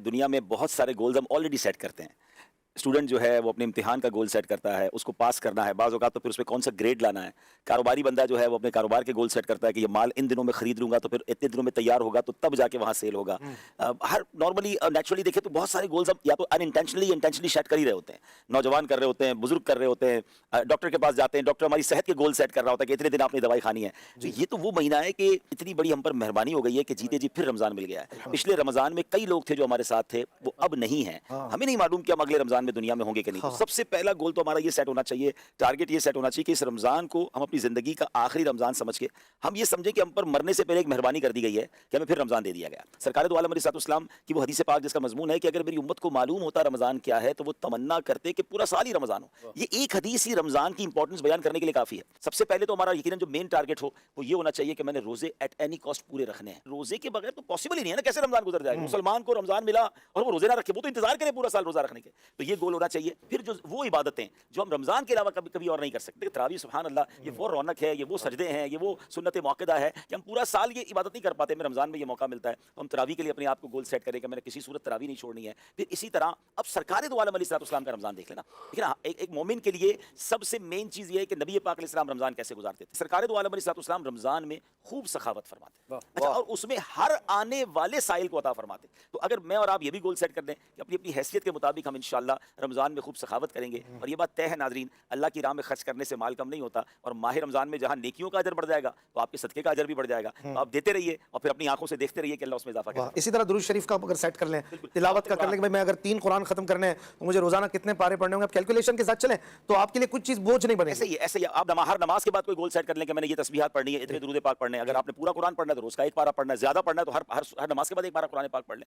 دنیا میں بہت سارے گولز ہم آلریڈی سیٹ کرتے ہیں. اسٹوڈنٹ جو ہے وہ اپنے امتحان کا گول سیٹ کرتا ہے, اس کو پاس کرنا ہے, بعض اوقات تو پھر اس میں کون سا گریڈ لانا ہے. کاروباری بندہ جو ہے وہ اپنے کاروبار کے گول سیٹ کرتا ہے کہ یہ مال ان دنوں میں خرید لوں گا تو پھر اتنے دنوں میں تیار ہوگا تو تب جا کے وہاں سیل ہوگا. ہر نارملی نیچرلی دیکھیں تو بہت سارے گولز ہم یا تو انٹینشنلی سیٹ کر ہی رہے ہوتے ہیں. نوجوان کر رہے ہوتے ہیں, بزرگ کر رہے ہوتے ہیں, ڈاکٹر کے پاس جاتے ہیں, ڈاکٹر ہماری صحت کے گول سیٹ کر رہا ہوتا ہے کہ اتنے دن آپ نے دوائی کھانی ہے. تو یہ تو وہ مہینہ ہے کہ اتنی بڑی ہم پر مہربانی ہو گئی ہے کہ جیتے جی پھر رمضان مل گیا ہے. پچھلے رمضان میں کئی لوگ تھے جو ہمارے ساتھ تھے, وہ اب نہیں ہیں. ہمیں نہیں معلوم کہ ہم اگلے رمضان میں دنیا میں ہوں گے کہ نہیں. سب سے پہلا گول تو ہمارا یہ سیٹ ہونا چاہیے, ٹارگٹ یہ سیٹ ہونا چاہیے کہ اس رمضان کو ہم اپنی زندگی کا آخری رمضان سمجھ کے ہم یہ سمجھیں کہ ہم پر مرنے سے پہلے ایک مہربانی کر دی گئی ہے کہ ہمیں پھر رمضان دے دیا گیا. سرکار دو عالم علیہ السلام کی وہ حدیث پاک جس کا مضمون ہے کہ اگر میری امت کو معلوم ہوتا رمضان کیا ہے تو وہ تمنا کرتے کہ پورا سال ہی رمضان ہو. یہ ایک حدیث ہی رمضان کی امپورٹنس بیان کرنے کے لیے کافی ہے. سب سے پہلے تو ہمارا یقیناً جو مین ٹارگٹ ہو وہ یہ ہونا چاہیے کہ میں نے روزے ایٹ اینی کاسٹ پورے رکھنے ہیں. روزے کے بغیر تو پاسبل ہی نہیں ہے نا, کیسے رمضان گزر جائے گا. مسلمان کو رمضان ملا اور وہ روزے نہ رکھے, وہ تو انتظار کرے پورا سال روزہ رکھنے کے. تو یہ گول ہونا چاہیے. پھر جو وہ عبادتیں جو ہم رمضان کے علاوہ کبھی اور نہیں کر سکتے, تراویح سبحان اللہ, یہ وہ رونق ہے, یہ وہ سجدے ہیں, یہ وہ سنت موقدہ ہے کہ ہم پورا سال یہ عبادت نہیں کر پاتے. میں رمضان میں یہ موقع ملتا ہے تو ہم تراویح کے لیے اپنے آپ کو گول سیٹ کریں کہ میں نے کسی صورت تراویح نہیں چھوڑنی ہے. پھر اسی طرح اب سرکار دو عالم علیہ السلام کا رمضان دیکھ لینا. لیکن ایک مومن کے لیے سب سے مین چیز یہ ہے کہ نبی پاک علیہ السلام رمضان کیسے گزارتے تھے. سرکار دو عالم علیہ السلام رمضان میں خوب سخاوت فرماتے, اچھا, اور اس میں ہر آنے والے سائل کو عطا فرماتے. تو اگر میں اور آپ یہ بھی گول سیٹ کر دیں کہ اپنی اپنی حیثیت کے مطابق ہم انشاءاللہ رمضان میں خوب سخاوت کریں گے, اور یہ بات طے ہے ناظرین, اللہ کی راہ میں خرچ کرنے سے مال کم نہیں ہوتا, اور ماہ رمضان میں جہاں نیکیوں کا اجر بڑھ جائے گا تو آپ کے صدقے کا اجر بھی بڑھ جائے گا. تو آپ دیتے رہیے اور پھر اپنی آنکھوں سے دیکھتے رہیے کہ اللہ اس میں اضافہ کرے. اسی طرح درود شریف کا اگر سیٹ کر لیں, تلاوت کا کر لیں کہ میں اگر 3 قرآن ختم کرنے ہیں تو مجھے روزانہ کتنے پارے پڑھنے ہوں گے, آپ کیلکولیشن کے ساتھ چلیں تو آپ کے لیے کچھ چیز بوجھ نہیں بنے. ایسے ہی آپ ہر نماز کے بعد کوئی گول سیٹ کر لیں کہ میں نے یہ تسبیحات پڑھنی ہے, اتنے درود پاک پڑھنے ہیں. اگر آپ نے پورا قرآن پڑھنا ہے تو روز کا 1 پارہ پڑھنا ہے, زیادہ پڑھنا ہے تو ہر نماز کے بعد 1 پارہ قرآن پاک پڑھ لیں.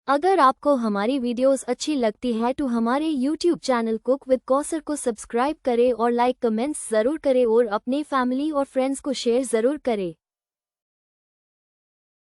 اگر آپ کو ہماری ویڈیوز اچھی لگتی ہے تو ہمارے یوٹیوب چینل کوک ود کوثر کو سبسکرائب کرے اور لائک کمنٹس ضرور کرے اور اپنے فیملی اور فرینڈز کو شیئر ضرور کرے.